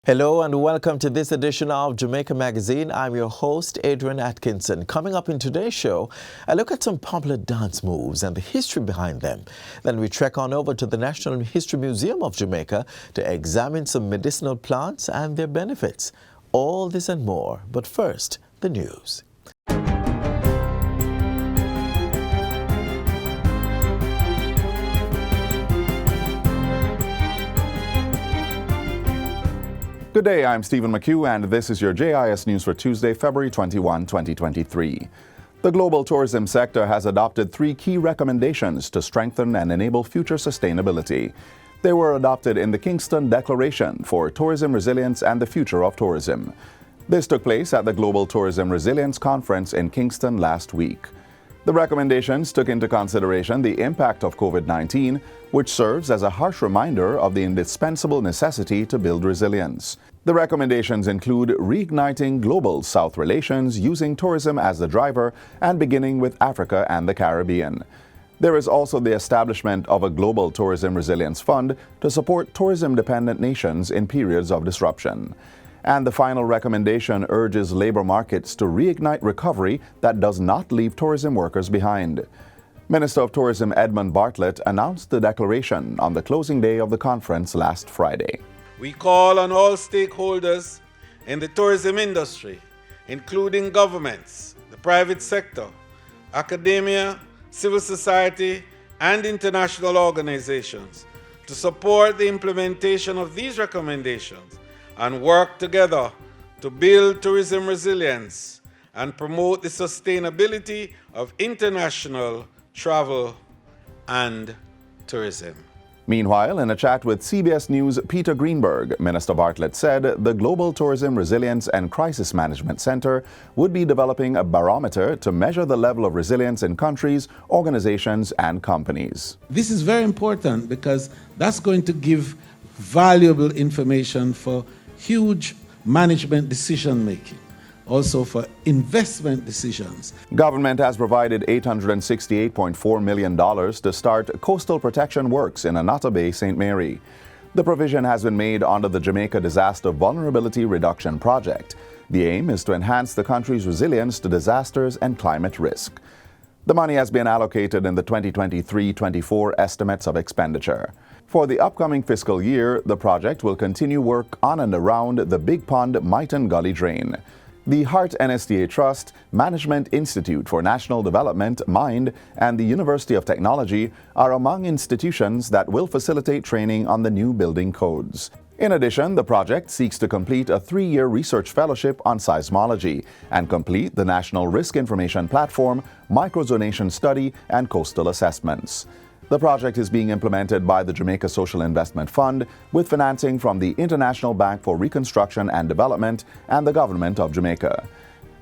Hello and welcome to this edition of Jamaica Magazine. I'm your host, Adrian Atkinson. Coming up in today's show, I look at some popular dance moves and the history behind them. Then we trek on over to the National History Museum of Jamaica to examine some medicinal plants and their benefits. All this and more, but first, the news. Good day, I'm Stephen McHugh, and this is your JIS News for Tuesday, February 21, 2023. The global tourism sector has adopted three key recommendations to strengthen and enable future sustainability. They were adopted in the Kingston Declaration for Tourism Resilience and the Future of Tourism. This took place at the Global Tourism Resilience Conference in Kingston last week. The recommendations took into consideration the impact of COVID-19, which serves as a harsh reminder of the indispensable necessity to build resilience. The recommendations include reigniting global South relations using tourism as the driver and beginning with Africa and the Caribbean. There is also the establishment of a Global Tourism Resilience Fund to support tourism-dependent nations in periods of disruption. And the final recommendation urges labor markets to reignite recovery that does not leave tourism workers behind. Minister of Tourism Edmund Bartlett announced the declaration on the closing day of the conference last Friday. We call on all stakeholders in the tourism industry, including governments, the private sector, academia, civil society, and international organizations to support the implementation of these recommendations and work together to build tourism resilience and promote the sustainability of international travel and tourism. Meanwhile, in a chat with CBS News' Peter Greenberg, Minister Bartlett said the Global Tourism Resilience and Crisis Management Center would be developing a barometer to measure the level of resilience in countries, organizations, and companies. This is very important because that's going to give valuable information for huge management decision-making, also for investment decisions. Government has provided $868.4 million to start coastal protection works in Annotto Bay, St. Mary. The provision has been made under the Jamaica Disaster Vulnerability Reduction Project. The aim is to enhance the country's resilience to disasters and climate risk. The money has been allocated in the 2023-24 estimates of expenditure. For the upcoming fiscal year, the project will continue work on and around the Big Pond Myton Gully Drain. The Hart NSTA Trust, Management Institute for National Development, MIND, and the University of Technology are among institutions that will facilitate training on the new building codes. In addition, the project seeks to complete a 3-year research fellowship on seismology and complete the National Risk Information Platform, microzonation study, and coastal assessments. The project is being implemented by the Jamaica Social Investment Fund with financing from the International Bank for Reconstruction and Development and the Government of Jamaica.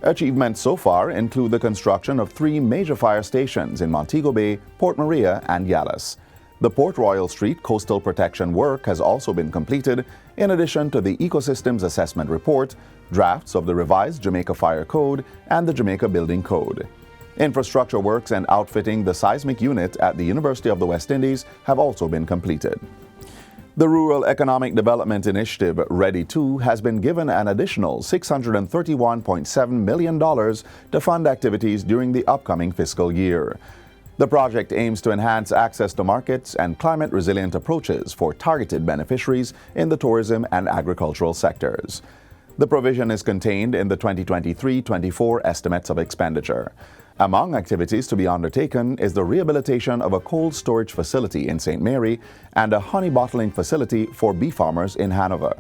Achievements so far include the construction of 3 major fire stations in Montego Bay, Port Maria, and Yallis. The Port Royal Street coastal protection work has also been completed, in addition to the Ecosystems Assessment Report, drafts of the revised Jamaica Fire Code, and the Jamaica Building Code. Infrastructure works and outfitting the seismic unit at the University of the West Indies have also been completed. The Rural Economic Development Initiative, Ready 2, has been given an additional $631.7 million to fund activities during the upcoming fiscal year. The project aims to enhance access to markets and climate-resilient approaches for targeted beneficiaries in the tourism and agricultural sectors. The provision is contained in the 2023-24 estimates of expenditure. Among activities to be undertaken is the rehabilitation of a cold storage facility in St. Mary and a honey bottling facility for bee farmers in Hanover.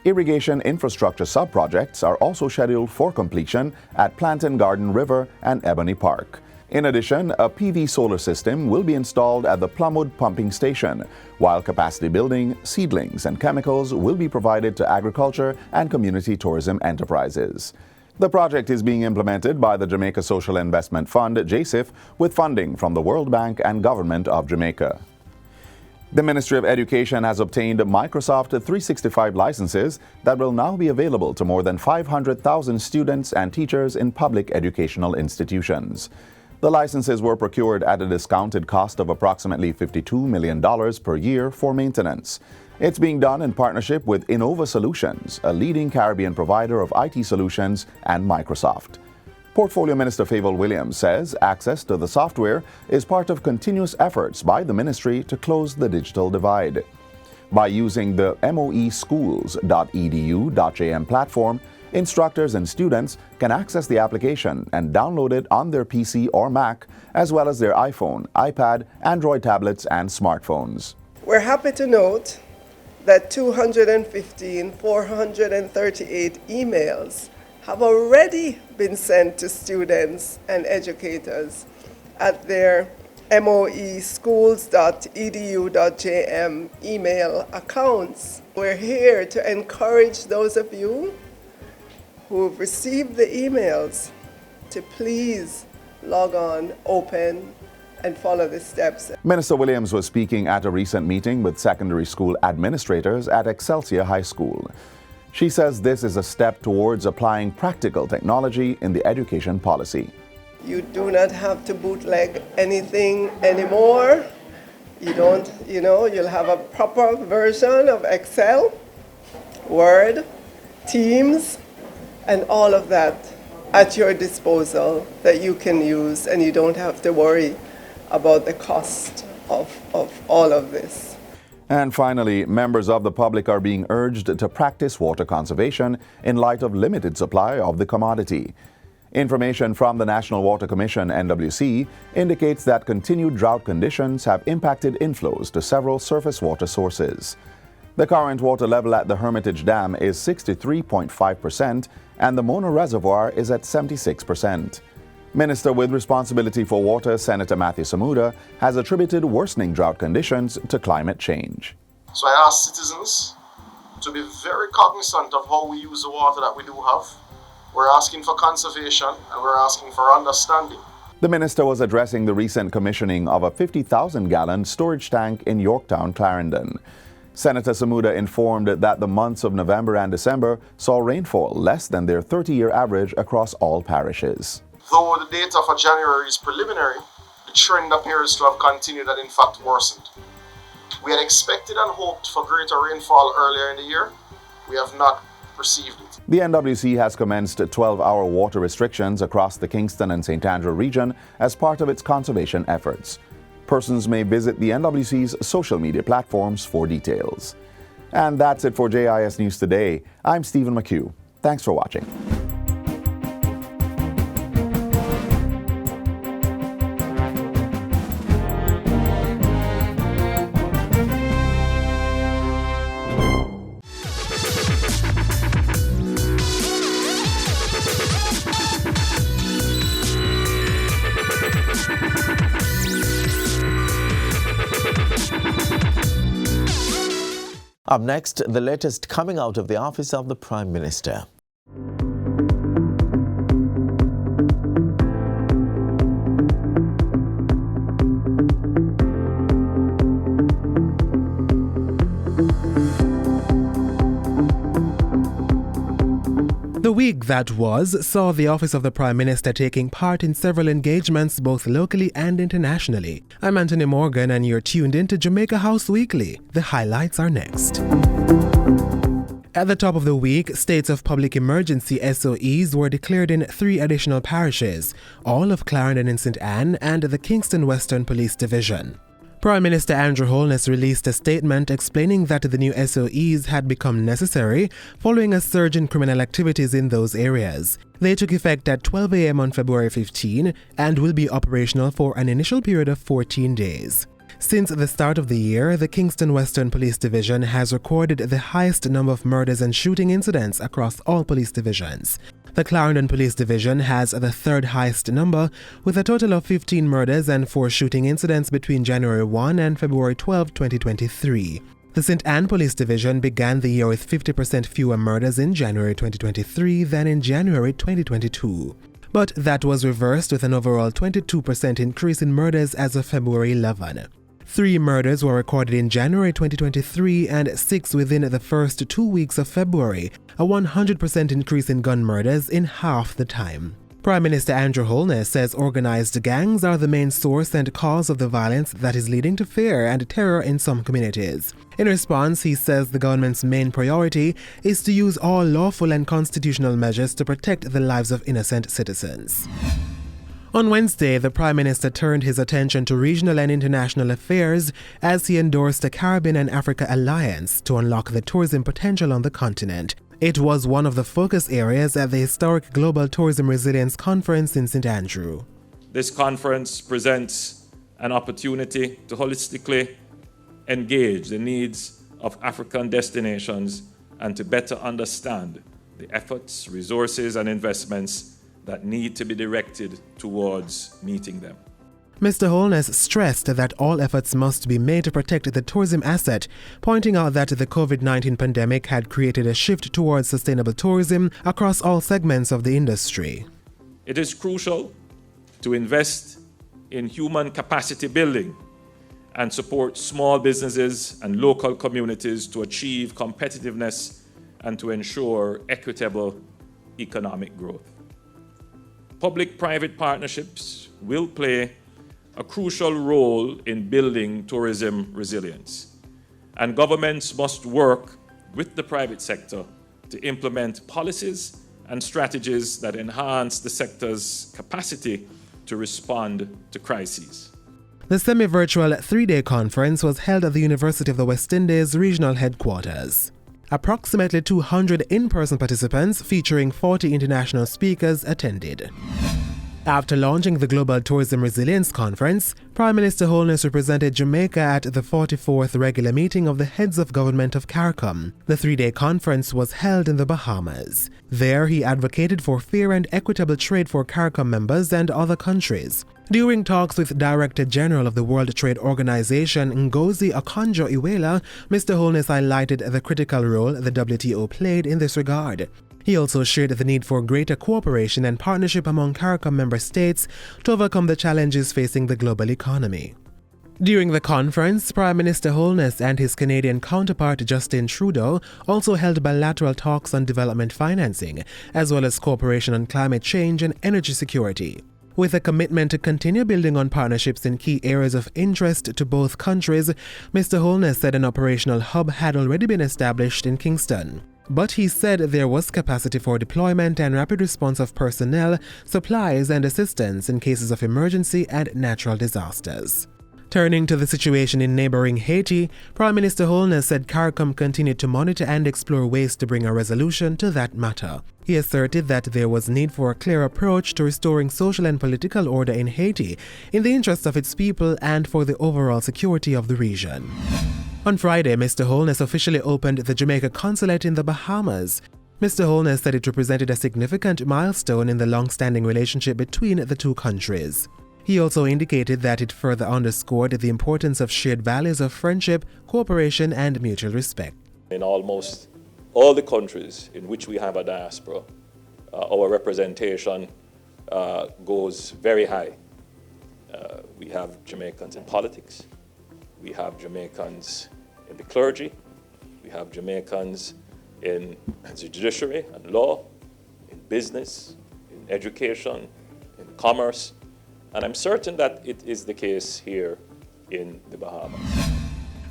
Irrigation infrastructure sub-projects are also scheduled for completion at Plantain Garden River and Ebony Park. In addition, a PV solar system will be installed at the Plumwood Pumping Station, while capacity building, seedlings, and chemicals will be provided to agriculture and community tourism enterprises. The project is being implemented by the Jamaica Social Investment Fund, JSIF, with funding from the World Bank and Government of Jamaica. The Ministry of Education has obtained Microsoft 365 licenses that will now be available to more than 500,000 students and teachers in public educational institutions. The licenses were procured at a discounted cost of approximately $52 million per year for maintenance. It's being done in partnership with Innova Solutions, a leading Caribbean provider of IT solutions, and Microsoft. Portfolio Minister Favour Williams says access to the software is part of continuous efforts by the ministry to close the digital divide. By using the moeschools.edu.jm platform, instructors and students can access the application and download it on their PC or Mac, as well as their iPhone, iPad, Android tablets, and smartphones. We're happy to note that 438 emails have already been sent to students and educators at their moeschools.edu.jm email accounts. We're here to encourage those of you who've received the emails to please log on, open, and follow the steps. Minister Williams was speaking at a recent meeting with secondary school administrators at Excelsior High School. She says this is a step towards applying practical technology in the education policy. You do not have to bootleg anything anymore. You'll have a proper version of Excel, Word, Teams, and all of that at your disposal that you can use, and you don't have to worry about the cost of all of this. And finally, members of the public are being urged to practice water conservation in light of limited supply of the commodity. Information from the National Water Commission, NWC, indicates that continued drought conditions have impacted inflows to several surface water sources. The current water level at the Hermitage Dam is 63.5%, and the Mona Reservoir is at 76%. Minister with responsibility for water, Senator Matthew Samuda, has attributed worsening drought conditions to climate change. So I ask citizens to be very cognizant of how we use the water that we do have. We're asking for conservation and we're asking for understanding. The minister was addressing the recent commissioning of a 50,000-gallon storage tank in Yorktown, Clarendon. Senator Samuda informed that the months of November and December saw rainfall less than their 30-year average across all parishes. Though the data for January is preliminary, the trend appears to have continued and in fact worsened. We had expected and hoped for greater rainfall earlier in the year. We have not received it. The NWC has commenced 12-hour water restrictions across the Kingston and St. Andrew region as part of its conservation efforts. Persons may visit the NWC's social media platforms for details. And that's it for JIS News Today. I'm Stephen McHugh. Thanks for watching. Up next, the latest coming out of the office of the Prime Minister. The week that was saw the Office of the Prime Minister taking part in several engagements both locally and internationally. I'm Anthony Morgan and you're tuned in to Jamaica House Weekly. The highlights are next. At the top of the week, states of public emergency SOEs were declared in 3 additional parishes, all of Clarendon and St. Anne and the Kingston Western Police Division. Prime Minister Andrew Holness released a statement explaining that the new SOEs had become necessary following a surge in criminal activities in those areas. They took effect at 12 a.m. on February 15 and will be operational for an initial period of 14 days. Since the start of the year, the Kingston Western Police Division has recorded the highest number of murders and shooting incidents across all police divisions. The Clarendon Police Division has the 3rd highest number, with a total of 15 murders and 4 shooting incidents between January 1 and February 12, 2023. The St. Anne Police Division began the year with 50% fewer murders in January 2023 than in January 2022. But that was reversed with an overall 22% increase in murders as of February 11. 3 murders were recorded in January 2023 and 6 within the first 2 weeks of February, a 100% increase in gun murders in half the time. Prime Minister Andrew Holness says organized gangs are the main source and cause of the violence that is leading to fear and terror in some communities. In response, he says the government's main priority is to use all lawful and constitutional measures to protect the lives of innocent citizens. On Wednesday, the Prime Minister turned his attention to regional and international affairs as he endorsed a Caribbean and Africa alliance to unlock the tourism potential on the continent. It was one of the focus areas at the historic Global Tourism Resilience Conference in St. Andrew. This conference presents an opportunity to holistically engage the needs of African destinations and to better understand the efforts, resources, and investments that need to be directed towards meeting them. Mr. Holness stressed that all efforts must be made to protect the tourism asset, pointing out that the COVID-19 pandemic had created a shift towards sustainable tourism across all segments of the industry. It is crucial to invest in human capacity building and support small businesses and local communities to achieve competitiveness and to ensure equitable economic growth. Public-private partnerships will play a crucial role in building tourism resilience, and governments must work with the private sector to implement policies and strategies that enhance the sector's capacity to respond to crises. The semi-virtual three-day conference was held at the University of the West Indies regional headquarters. Approximately 200 in-person participants featuring 40 international speakers attended. After launching the Global Tourism Resilience Conference, Prime Minister Holness represented Jamaica at the 44th regular meeting of the heads of government of CARICOM. The three-day conference was held in the Bahamas. There, he advocated for fair and equitable trade for CARICOM members and other countries. During talks with Director General of the World Trade Organization Ngozi Okonjo-Iweala, Mr. Holness highlighted the critical role the WTO played in this regard. He also shared the need for greater cooperation and partnership among CARICOM member states to overcome the challenges facing the global economy. During the conference, Prime Minister Holness and his Canadian counterpart Justin Trudeau also held bilateral talks on development financing, as well as cooperation on climate change and energy security. With a commitment to continue building on partnerships in key areas of interest to both countries, Mr. Holness said an operational hub had already been established in Kingston. But he said there was capacity for deployment and rapid response of personnel, supplies, and assistance in cases of emergency and natural disasters. Turning to the situation in neighboring Haiti, Prime Minister Holness said CARICOM continued to monitor and explore ways to bring a resolution to that matter. He asserted that there was need for a clear approach to restoring social and political order in Haiti in the interest of its people and for the overall security of the region. On Friday, Mr. Holness officially opened the Jamaica consulate in the Bahamas. Mr. Holness said it represented a significant milestone in the long-standing relationship between the two countries. He also indicated that it further underscored the importance of shared values of friendship, cooperation, and mutual respect. In almost all the countries in which we have a diaspora, our representation goes very high. We have Jamaicans in politics, we have Jamaicans in the clergy, we have Jamaicans in the judiciary and law, in business, in education, in commerce, and I'm certain that it is the case here in the Bahamas.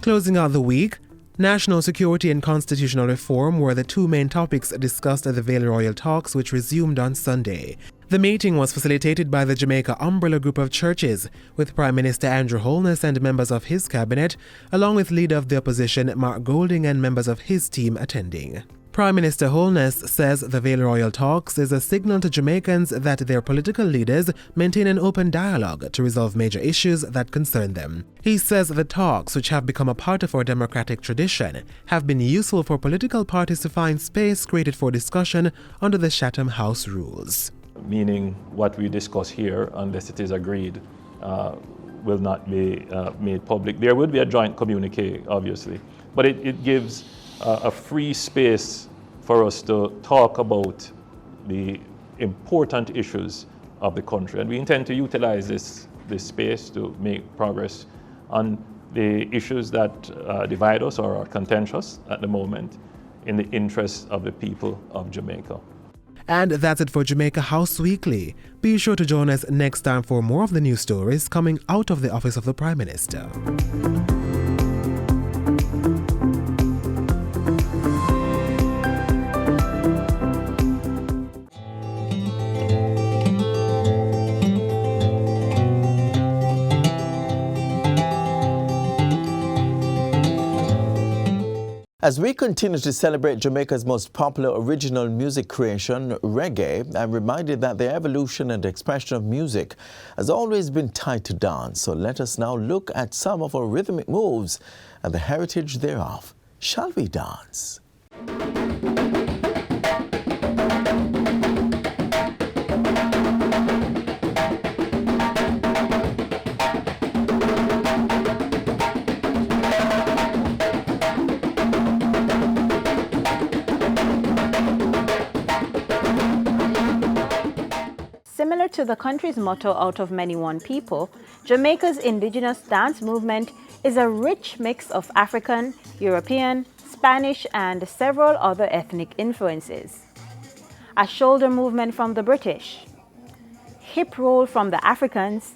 Closing out the week, national security and constitutional reform were the two main topics discussed at the Vale Royal Talks, which resumed on Sunday. The meeting was facilitated by the Jamaica Umbrella Group of Churches, with Prime Minister Andrew Holness and members of his cabinet, along with Leader of the Opposition Mark Golding and members of his team attending. Prime Minister Holness says the Vale Royal Talks is a signal to Jamaicans that their political leaders maintain an open dialogue to resolve major issues that concern them. He says the talks, which have become a part of our democratic tradition, have been useful for political parties to find space created for discussion under the Chatham House rules. Meaning what we discuss here, unless it is agreed, will not be made public. There would be a joint communique, obviously, but it gives a free space for us to talk about the important issues of the country. And we intend to utilize this space to make progress on the issues that divide us or are contentious at the moment in the interest of the people of Jamaica. And that's it for Jamaica House Weekly. Be sure to join us next time for more of the news stories coming out of the office of the Prime Minister. As we continue to celebrate Jamaica's most popular original music creation, reggae, I'm reminded that the evolution and expression of music has always been tied to dance. So let us now look at some of our rhythmic moves and the heritage thereof. Shall we dance? Similar to the country's motto, out of many one people, Jamaica's indigenous dance movement is a rich mix of African, European, Spanish, and several other ethnic influences. A shoulder movement from the British, hip roll from the Africans,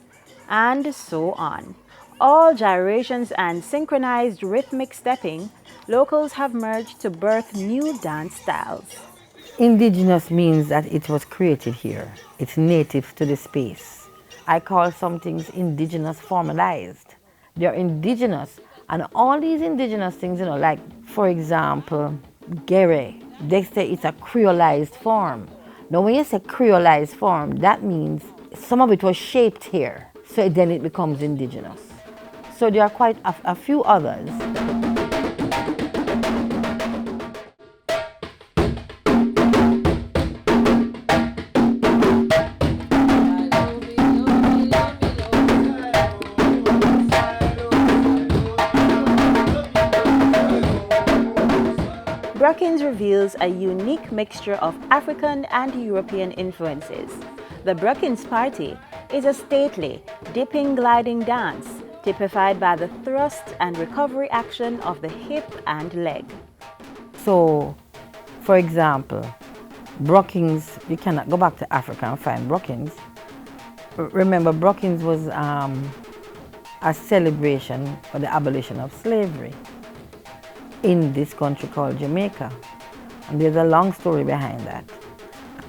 and so on. All gyrations and synchronized rhythmic stepping, locals have merged to birth new dance styles. Indigenous means that it was created here. It's native to the space. I call some things indigenous formalized. They're indigenous, and all these indigenous things, like, for example, gere. They say it's a creolized form. Now, when you say creolized form, that means some of it was shaped here, so then it becomes indigenous. So there are quite a few others. Brookings reveals a unique mixture of African and European influences. The Brookings Party is a stately, dipping, gliding dance typified by the thrust and recovery action of the hip and leg. So, for example, Brookings, you cannot go back to Africa and find Brookings. Remember, Brookings was a celebration for the abolition of slavery in this country called Jamaica. And there's a long story behind that.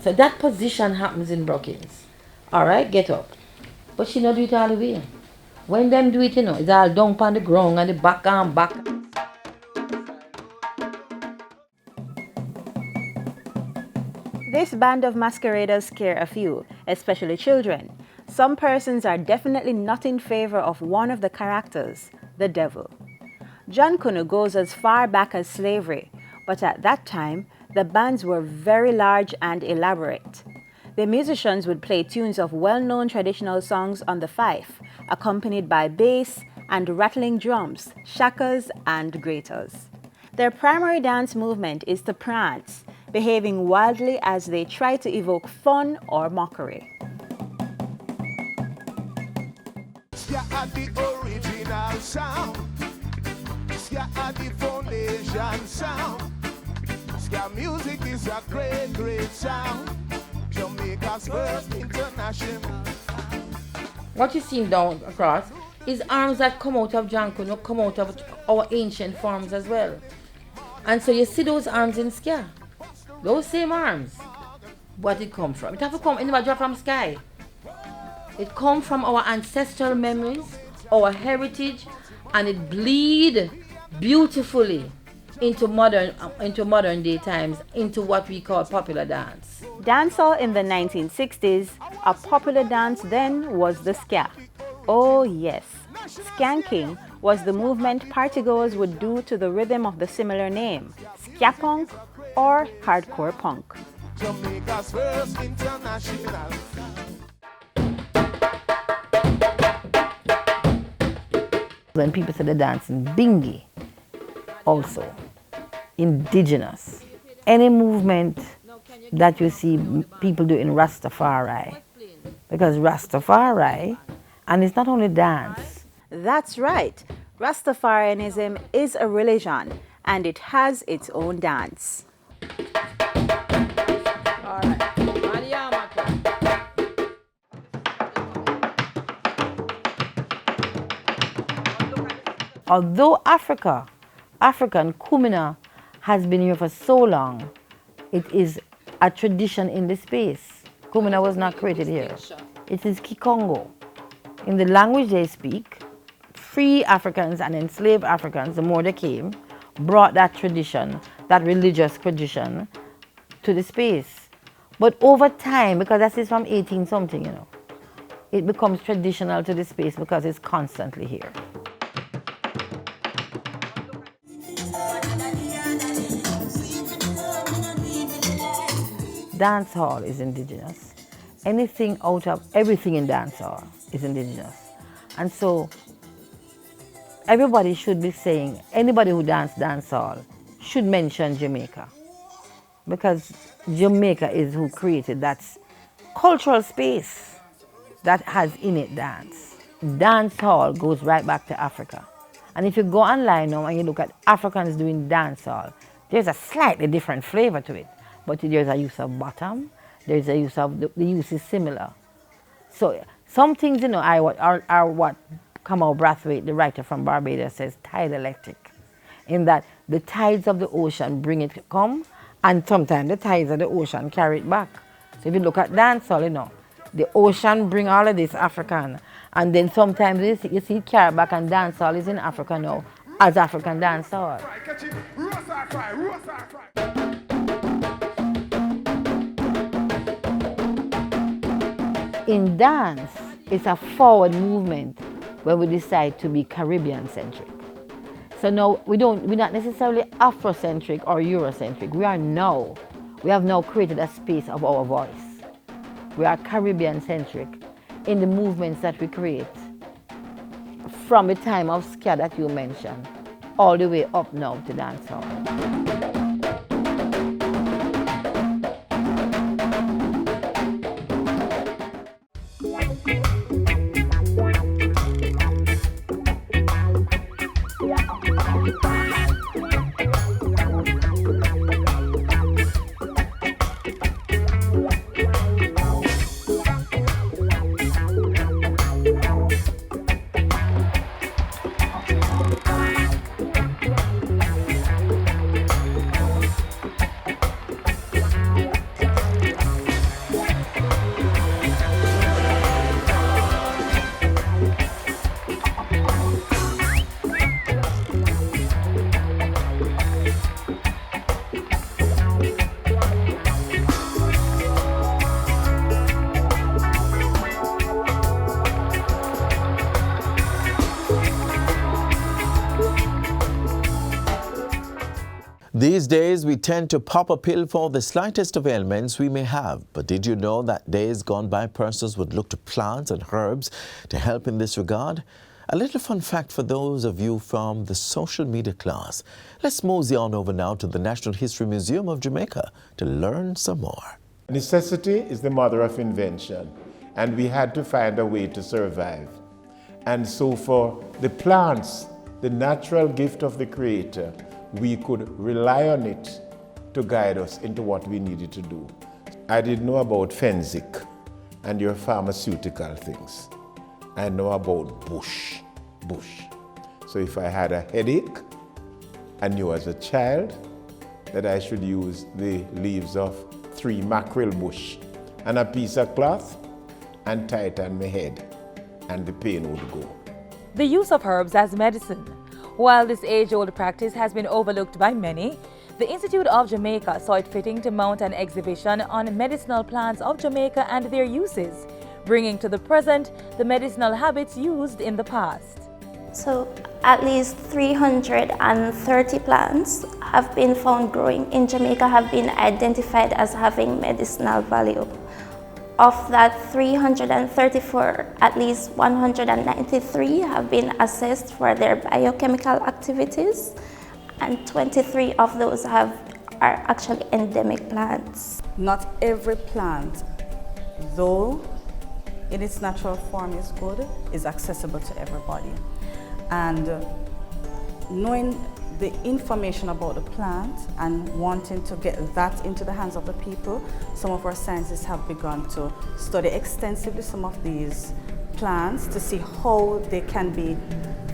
So that position happens in Brookings. All right, get up. But she not do it all the way. When them do it, it's all down on the ground and the back and back. This band of masqueraders scare a few, especially children. Some persons are definitely not in favor of one of the characters, the devil. John Kunu goes as far back as slavery, but at that time, the bands were very large and elaborate. The musicians would play tunes of well-known traditional songs on the fife, accompanied by bass and rattling drums, shakas, and graters. Their primary dance movement is to prance, behaving wildly as they try to evoke fun or mockery. The foundation sound. Ska music is a great, great sound. Jamaica's first international. What you see down across is arms that come out of Jankuno, come out of our ancient forms as well. And so you see those arms in Ska. Those same arms. What it come from? It have to come anywhere from sky. It come from our ancestral memories, our heritage, and it bleed beautifully into modern day times, into what we call popular dance. Dancehall in the 1960s, a popular dance then was the ska. Oh yes, skanking was the movement partygoers would do to the rhythm of the similar name, ska punk or hardcore punk. Jamaica's first international. When people say they're dancing bingy, also indigenous. Any movement that you see people do in Rastafari, because Rastafari, and it's not only dance. That's right. Rastafarianism is a religion and it has its own dance. All right. although African Kumina has been here for so long, it is a tradition in the space. Kumina was not created here. It is Kikongo. In the language they speak, free Africans and enslaved Africans, the more they came, brought that tradition, that religious tradition, to the space. But over time, because that is from 18 something, you know, it becomes traditional to the space because it's constantly here. Dance hall is indigenous. Everything in dance hall is indigenous. And so everybody should be saying, anybody who dance hall should mention Jamaica. Because Jamaica is who created that cultural space that has in it dance. Dance hall goes right back to Africa. And if you go online now and you look at Africans doing dance hall, there's a slightly different flavor to it. But there's a use of bottom, there's a use of, the use is similar. So some things, you know, are what Kamau Brathwaite, the writer from Barbados, says tide electric. In that the tides of the ocean bring it come, and sometimes the tides of the ocean carry it back. So if you look at dancehall, you know, the ocean bring all of this African, and then sometimes you see it carry back, and dancehall is in Africa now as African dancehall. In dance, it's a forward movement when we decide to be Caribbean-centric. So now we're not necessarily Afrocentric or Eurocentric. We have now created a space of our voice. We are Caribbean-centric in the movements that we create. From the time of ska that you mentioned, all the way up now to dancehall. These days, we tend to pop a pill for the slightest of ailments we may have. But did you know that days gone by, persons would look to plants and herbs to help in this regard? A little fun fact for those of you from the social media class. Let's mosey on over now to the National History Museum of Jamaica to learn some more. Necessity is the mother of invention, and we had to find a way to survive. And so for the plants, the natural gift of the Creator, we could rely on it to guide us into what we needed to do. I didn't know about Fenzik and your pharmaceutical things. I know about bush. So if I had a headache, I knew as a child that I should use the leaves of 3 mackerel bush and a piece of cloth and tie it on my head, and the pain would go. The use of herbs as medicine. While this age-old practice has been overlooked by many, the Institute of Jamaica saw it fitting to mount an exhibition on medicinal plants of Jamaica and their uses, bringing to the present the medicinal habits used in the past. So at least 330 plants have been found growing in Jamaica, have been identified as having medicinal value. Of that 334, at least 193 have been assessed for their biochemical activities, and 23 of those are actually endemic plants. Not every plant, though in its natural form is good, is accessible to everybody. And knowing the information about the plant and wanting to get that into the hands of the people, some of our scientists have begun to study extensively some of these plants to see how they can be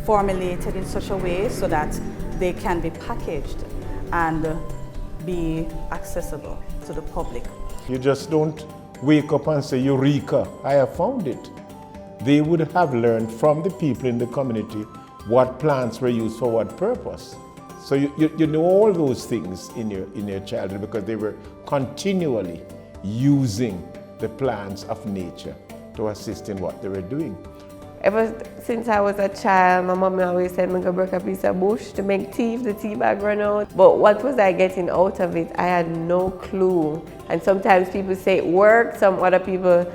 formulated in such a way so that they can be packaged and be accessible to the public. You just don't wake up and say, Eureka, I have found it. They would have learned from the people in the community what plants were used for what purpose. So you know all those things in your childhood because they were continually using the plants of nature to assist in what they were doing. Ever since I was a child, my mom always said me go break a piece of bush to make tea if the tea bag run out. But what was I getting out of it? I had no clue. And sometimes people say it worked, some other people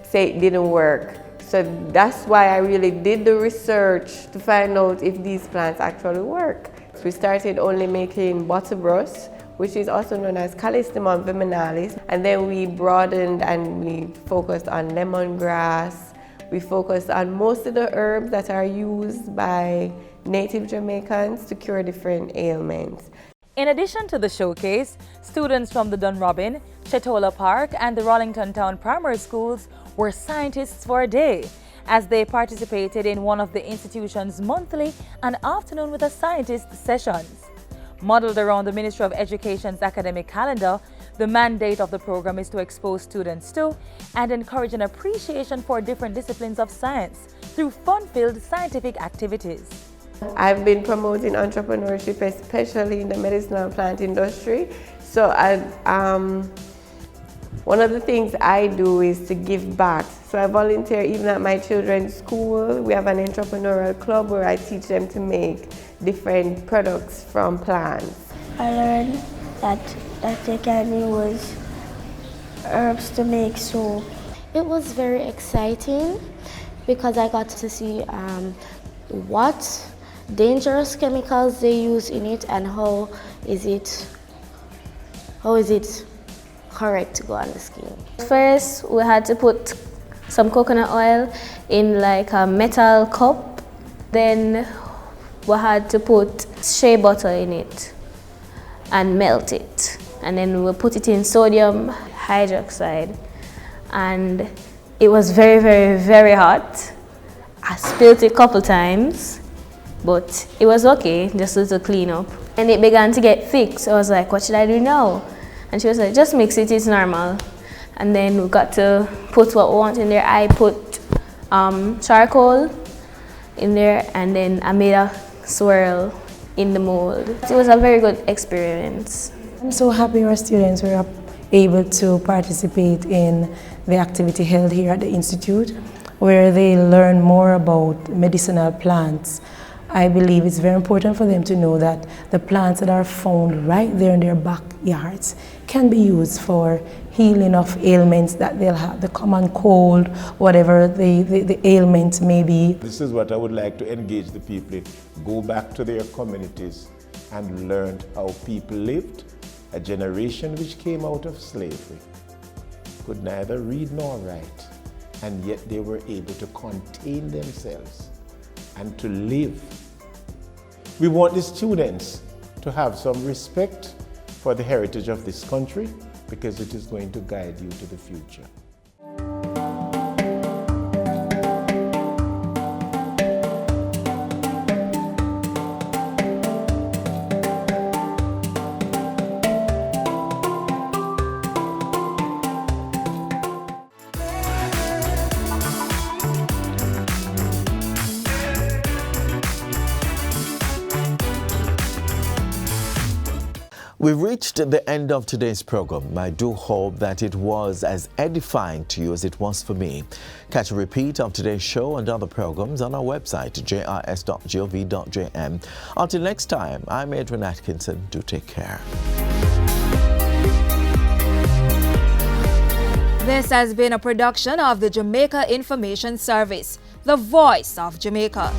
say it didn't work. So that's why I really did the research to find out if these plants actually work. So we started only making butterbrush, which is also known as Callistemon viminalis. And then we broadened and we focused on lemongrass. We focused on most of the herbs that are used by native Jamaicans to cure different ailments. In addition to the showcase, students from the Dunrobin, Chetola Park and the Rollington Town primary schools were scientists for a day as they participated in one of the institution's monthly and afternoon with a scientist sessions. Modeled around the Ministry of Education's academic calendar, the mandate of the program is to expose students to and encourage an appreciation for different disciplines of science through fun-filled scientific activities. I've been promoting entrepreneurship, especially in the medicinal plant industry. So one of the things I do is to give back. So I volunteer even at my children's school. We have an entrepreneurial club where I teach them to make different products from plants. I learned that they can use herbs to make soap. It was very exciting because I got to see what dangerous chemicals they use in it and how is it correct to go on the skin. First, we had to put some coconut oil in like a metal cup. Then we had to put shea butter in it and melt it. And then we put it in sodium hydroxide. And it was very, very, very hot. I spilled it a couple times, but it was okay, just a little clean up. And it began to get thick, so I was like, what should I do now? And she was like, just mix it, it's normal. And then we got to put what we want in there. I put charcoal in there, and then I made a swirl in the mold. It was a very good experience. I'm so happy our students were able to participate in the activity held here at the Institute, where they learn more about medicinal plants. I believe it's very important for them to know that the plants that are found right there in their backyards can be used for healing of ailments that they'll have, the common cold, whatever the ailment may be. This is what I would like to engage the people in. Go back to their communities and learn how people lived, a generation which came out of slavery, could neither read nor write, and yet they were able to contain themselves and to live. We want the students to have some respect for the heritage of this country because it is going to guide you to the future. We've reached the end of today's program. I do hope that it was as edifying to you as it was for me. Catch a repeat of today's show and other programs on our website, jrs.gov.jm. Until next time, I'm Adrian Atkinson. Do take care. This has been a production of the Jamaica Information Service, the voice of Jamaica.